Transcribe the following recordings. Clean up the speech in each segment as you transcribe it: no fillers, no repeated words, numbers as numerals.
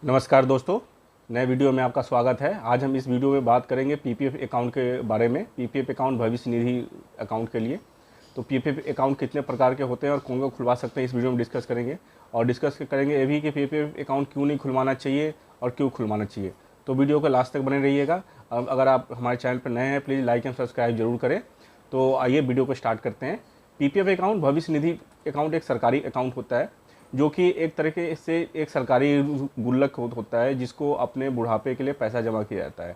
नमस्कार दोस्तों, नए वीडियो में आपका स्वागत है। आज हम इस वीडियो में बात करेंगे पीपीएफ अकाउंट के बारे में। पीपीएफ अकाउंट भविष्य निधि अकाउंट के लिए। तो पीपीएफ अकाउंट कितने प्रकार के होते हैं और कौन कौन खुलवा सकते हैं, इस वीडियो में डिस्कस करेंगे। और डिस्कस करेंगे ये भी कि पीपीएफ अकाउंट क्यों नहीं खुलवाना चाहिए और क्यों खुलवाना चाहिए। तो वीडियो को लास्ट तक बने रहिएगा। अगर आप हमारे चैनल पर नए हैं, प्लीज़ लाइक एंड सब्सक्राइब जरूर करें। तो आइए वीडियो को स्टार्ट करते हैं। पीपीएफ अकाउंट भविष्य निधि अकाउंट एक सरकारी अकाउंट होता है, जो कि एक तरीके से एक सरकारी गुल्लक होता है, जिसको अपने बुढ़ापे के लिए पैसा जमा किया जाता है।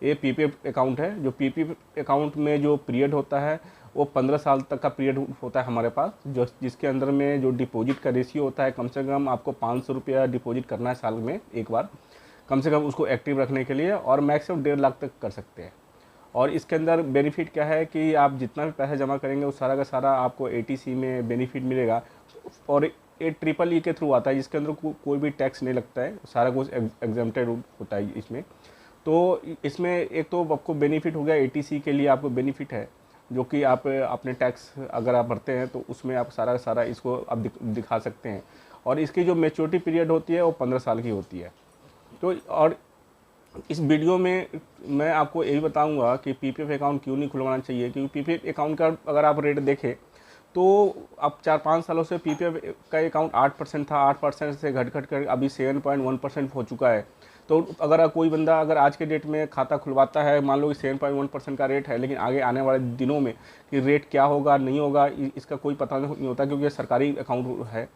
ये पीपीएफ अकाउंट है। जो पीपीएफ अकाउंट में जो पीरियड होता है वो 15 साल तक का पीरियड होता है हमारे पास, जो जिसके अंदर में जो डिपॉजिट का रेशियो होता है, कम से कम आपको 500 रुपया डिपॉजिट करना है साल में एक बार, कम से कम उसको एक्टिव रखने के लिए, और मैक्सिमम 1.5 लाख तक कर सकते हैं। और इसके अंदर बेनिफिट क्या है कि आप जितना भी पैसा जमा करेंगे वो सारा का सारा आपको एटीसी में बेनिफिट मिलेगा। और ये ट्रिपल ई के थ्रू आता है, जिसके अंदर कोई भी टैक्स नहीं लगता है, सारा कुछ एग्जम्प्टेड होता है इसमें। तो इसमें एक तो आपको बेनिफिट हो गया, एटीसी के लिए आपको बेनिफिट है, जो कि आप अपने टैक्स अगर आप भरते हैं तो उसमें आप सारा का सारा इसको आप दिखा सकते हैं। और इसकी जो मैच्योरिटी पीरियड होती है वो 15 साल की होती है। तो और इस वीडियो में मैं आपको यही बताऊंगा कि पीपीएफ अकाउंट क्यों नहीं खुलवाना चाहिए। क्योंकि पीपीएफ अकाउंट का अगर आप रेट देखें तो अब 4-5 सालों से पीपीएफ का अकाउंट 8% था, 8% से घट घट कर अभी 7.1% हो चुका है। तो अगर कोई बंदा अगर आज के डेट में खाता खुलवाता है, मान लो कि 7.1% का रेट है, लेकिन आगे आने वाले दिनों में कि रेट क्या होगा नहीं होगा इसका कोई पता नहीं होता, क्योंकि ये सरकारी अकाउंट है।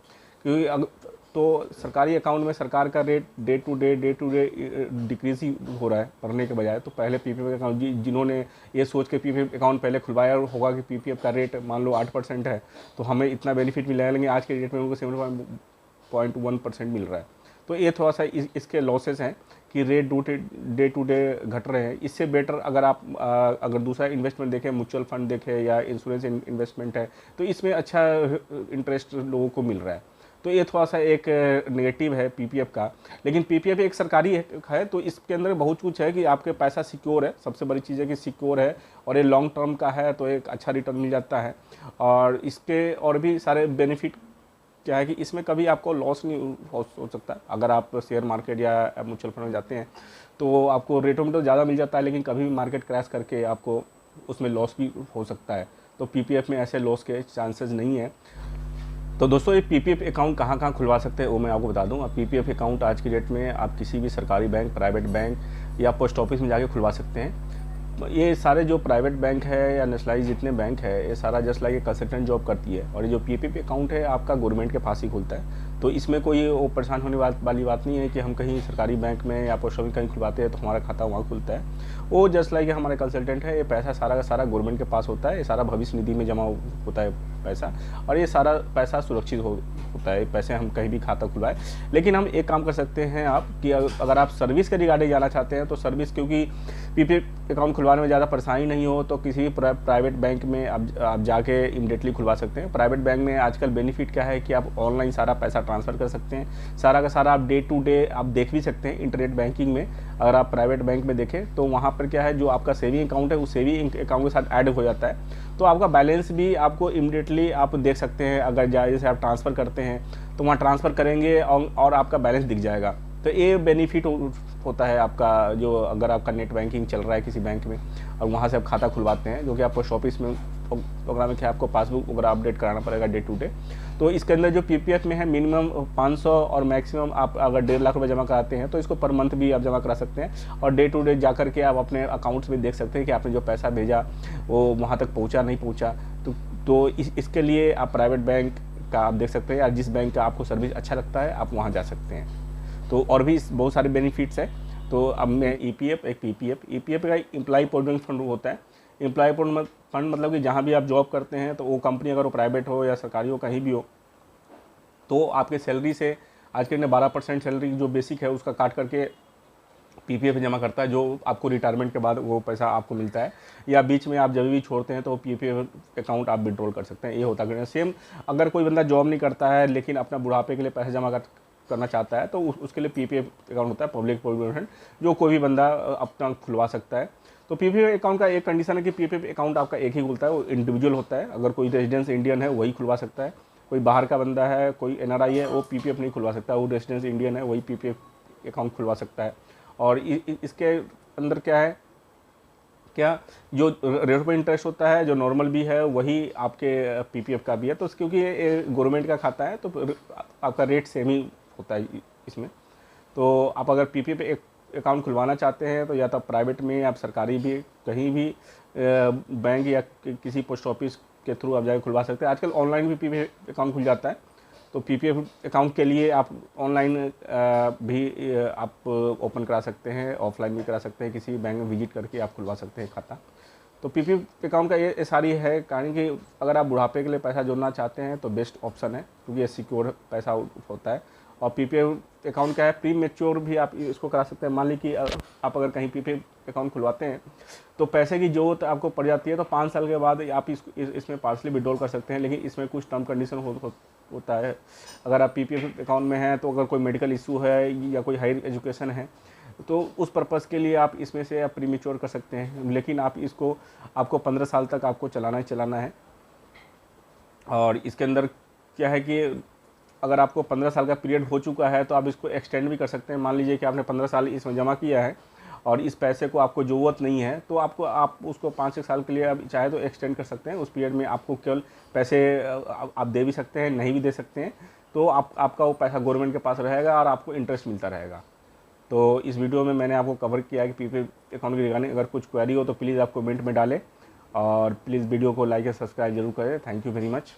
क्योंकि तो सरकारी अकाउंट में सरकार का rate day to day decrease ही हो रहा है बढ़ने के बजाय। तो पहले पीपीएफ अकाउंट जिन्होंने ये सोच के पीपीएफ अकाउंट पहले खुलवाया होगा कि पीपीएफ का रेट मान लो 8% है तो हमें इतना बेनिफिट मिला है, लेकिन आज के डेट में उनको 7.1% मिल रहा है। तो ये थोड़ा सा इसके लॉसेस हैं कि रेट डे टू डे घट रहे हैं। इससे बेटर अगर आप अगर दूसरा इन्वेस्टमेंट देखें, म्यूचुअल फंड देखें या इंश्योरेंस इन्वेस्टमेंट है, तो इसमें अच्छा इंटरेस्ट लोगों को मिल रहा है। तो ये थोड़ा सा एक नेगेटिव है पीपीएफ का। लेकिन पीपीएफ एक सरकारी है तो इसके अंदर बहुत कुछ है कि आपके पैसा सिक्योर है। सबसे बड़ी चीज़ है कि सिक्योर है, और ये लॉन्ग टर्म का है तो एक अच्छा रिटर्न मिल जाता है। और इसके और भी सारे बेनिफिट क्या है कि इसमें कभी आपको लॉस नहीं हो सकता। अगर आप शेयर मार्केट या म्यूचुअल फंड में जाते हैं तो आपको रेटों में तो ज़्यादा मिल जाता है, लेकिन कभी भी मार्केट क्रैश करके आपको उसमें लॉस भी हो सकता है। तो पीपीएफ में ऐसे लॉस के चांसेस नहीं है। तो दोस्तों, ये पीपीएफ अकाउंट कहाँ कहाँ खुलवा सकते हैं वो मैं आपको बता दूँ। अब पीपीएफ अकाउंट आज की डेट में आप किसी भी सरकारी बैंक, प्राइवेट बैंक या पोस्ट ऑफिस में जाके खुलवा सकते हैं। ये सारे जो प्राइवेट बैंक है या नेशनलाइज जितने बैंक है, ये सारा जस्ट लाइक कंसल्टेंट जॉब करती है। और ये जो पीपीएफ अकाउंट है आपका गवर्नमेंट के पास ही खुलता है। तो इसमें कोई वो परेशान होने वाली बात नहीं है कि हम कहीं सरकारी बैंक में या पोस्ट ऑफिस कहीं खुलवाते हैं तो हमारा खाता वहाँ खुलता है। वो जस्ट लाइक हमारे कंसल्टेंट है, ये पैसा सारा का सारा गवर्नमेंट के पास होता है। ये सारा भविष्य निधि में जमा होता है पैसा, और ये सारा पैसा सुरक्षित होता है। पैसे हम कहीं भी खाता खुलवाए। लेकिन हम एक काम कर सकते हैं आप कि अगर आप सर्विस के रिगार्डिंग जाना चाहते हैं तो सर्विस, क्योंकि पीपीएफ अकाउंट खुलवाने में ज़्यादा परेशानी नहीं हो तो किसी भी प्राइवेट बैंक में आप जाके इमीडिएटली खुलवा सकते हैं। प्राइवेट बैंक में आजकल बेनिफिट क्या है कि आप ऑनलाइन सारा पैसा ट्रांसफ़र कर सकते हैं। सारा का सारा आप डे टू डे आप देख भी सकते हैं इंटरनेट बैंकिंग में। अगर आप प्राइवेट बैंक में देखें तो वहाँ पर क्या है, जो आपका सेविंग अकाउंट है उस सेविंग अकाउंट के साथ ऐड हो जाता है। तो आपका बैलेंस भी आपको इमीडिएटली आप देख सकते हैं। अगर जैसे आप ट्रांसफ़र करते हैं तो वहाँ ट्रांसफ़र करेंगे और आपका बैलेंस दिख जाएगा। तो ये बेनिफिट होता है आपका, जो अगर आपका नेट बैंकिंग चल रहा है किसी बैंक में और वहाँ से आप खाता खुलवाते हैं, जो कि आपको पोस्ट ऑफिस में प्रोग्राम में क्या आपको पासबुक वगैरह अपडेट कराना पड़ेगा डे टू डे। तो इसके अंदर जो पीपीएफ में है मिनिमम 500 और मैक्सिमम आप अगर 1.5 लाख रुपए जमा कराते हैं तो इसको पर मंथ भी आप जमा करा सकते हैं। और डे टू डे जा करके आप अपने अकाउंट्स में देख सकते हैं कि आपने जो पैसा भेजा वो वहाँ तक पहुँचा नहीं पहुँचा। तो इसके लिए आप प्राइवेट बैंक का आप देख सकते हैं, या जिस बैंक का आपको सर्विस अच्छा लगता है आप वहाँ जा सकते हैं। तो और भी बहुत सारे बेनिफिट्स हैं। तो अब मैं ईपीएफ, एक ईपीएफ का एम्प्लॉय प्रोविडेंट फंड होता है। एम्प्लॉय प्रोविडेंट फंड मतलब कि जहाँ भी आप जॉब करते हैं तो वो कंपनी अगर वो प्राइवेट हो या सरकारी हो, कहीं भी हो, तो आपके सैलरी से आज के 12% सैलरी जो बेसिक है उसका काट करके पीपीएफ जमा करता है, जो आपको रिटायरमेंट के बाद वो पैसा आपको मिलता है। या बीच में आप जब भी छोड़ते हैं तो पीपीएफ अकाउंट आप विड्रॉल कर सकते हैं। ये होता है सेम। अगर कोई बंदा जॉब नहीं करता है लेकिन अपना बुढ़ापे के लिए पैसा जमा करना चाहता है तो उसके लिए पीपीएफ अकाउंट होता है, पब्लिक प्रोविडेंट फंड, जो कोई भी बंदा अपना खुलवा सकता है। तो पीपीएफ अकाउंट का एक कंडीशन है कि पीपीएफ अकाउंट आपका एक ही खुलता है, वो इंडिविजुअल होता है। अगर कोई रेजिडेंस इंडियन है वही खुलवा सकता है। कोई बाहर का बंदा है, कोई एनआरआई है, वो पीपीएफ नहीं खुलवा सकता। वो रेजिडेंस इंडियन है वही पीपीएफ अकाउंट खुलवा सकता है। और इसके अंदर क्या है, क्या जो रेट ऑफ इंटरेस्ट होता है, जो नॉर्मल भी है, वही आपके पीपीएफ का भी है। तो क्योंकि ये गवर्नमेंट का खाता है तो आपका रेट सेम ही होता है इसमें। तो आप अगर पीपीएफ अकाउंट खुलवाना चाहते हैं तो या तो प्राइवेट में या सरकारी भी कहीं भी बैंक या किसी पोस्ट ऑफिस के थ्रू आप जाकर खुलवा सकते हैं। आजकल ऑनलाइन भी पीपीएफ अकाउंट खुल जाता है। तो पीपीएफ अकाउंट के लिए आप ऑनलाइन भी आप ओपन करा सकते हैं, ऑफलाइन भी करा सकते हैं, किसी बैंक में विजिट करके आप खुलवा सकते हैं खाता। तो पीपीएफ अकाउंट का ये सारी है कारण कि अगर आप बुढ़ापे के लिए पैसा जोड़ना चाहते हैं तो बेस्ट ऑप्शन है, क्योंकि ये सिक्योर पैसा होता है। और पीपीएफ अकाउंट क्या है, प्री मेच्योर भी आप इसको करा सकते हैं। मान ली कि आप अगर कहीं पीपीएफ अकाउंट खुलवाते हैं तो पैसे की ज़रूरत आपको पड़ जाती है, तो 5 साल के बाद आप इसमें पार्सली विड्रॉल कर सकते हैं। लेकिन इसमें कुछ टर्म कंडीशन होता है। अगर आप पीपीएफ अकाउंट में हैं तो अगर कोई मेडिकल इशू है या कोई हायर एजुकेशन है तो उस पर्पज़ के लिए आप इसमें से आप प्रीमेच्योर कर सकते हैं। लेकिन आपको 15 साल तक आपको चलाना है। और इसके अंदर क्या है कि अगर आपको 15 साल का पीरियड हो चुका है तो आप इसको एक्सटेंड भी कर सकते हैं। मान लीजिए कि आपने 15 साल इसमें जमा किया है और इस पैसे को आपको ज़रूरत नहीं है, तो आप उसको 5-6 साल के लिए आप चाहे तो एक्सटेंड कर सकते हैं। उस पीरियड में आपको केवल पैसे आप दे भी सकते हैं, नहीं भी दे सकते हैं। तो आपका वो पैसा गवर्नमेंट के पास रहेगा और आपको इंटरेस्ट मिलता रहेगा। तो इस वीडियो में मैंने आपको कवर किया है कि पीपीएफ अकाउंट की रिगार्डिंग। अगर कुछ क्वेरी हो तो प्लीज़ आप कमेंट में डालें और प्लीज़ वीडियो को लाइक या सब्सक्राइब जरूर करें। Thank you very much.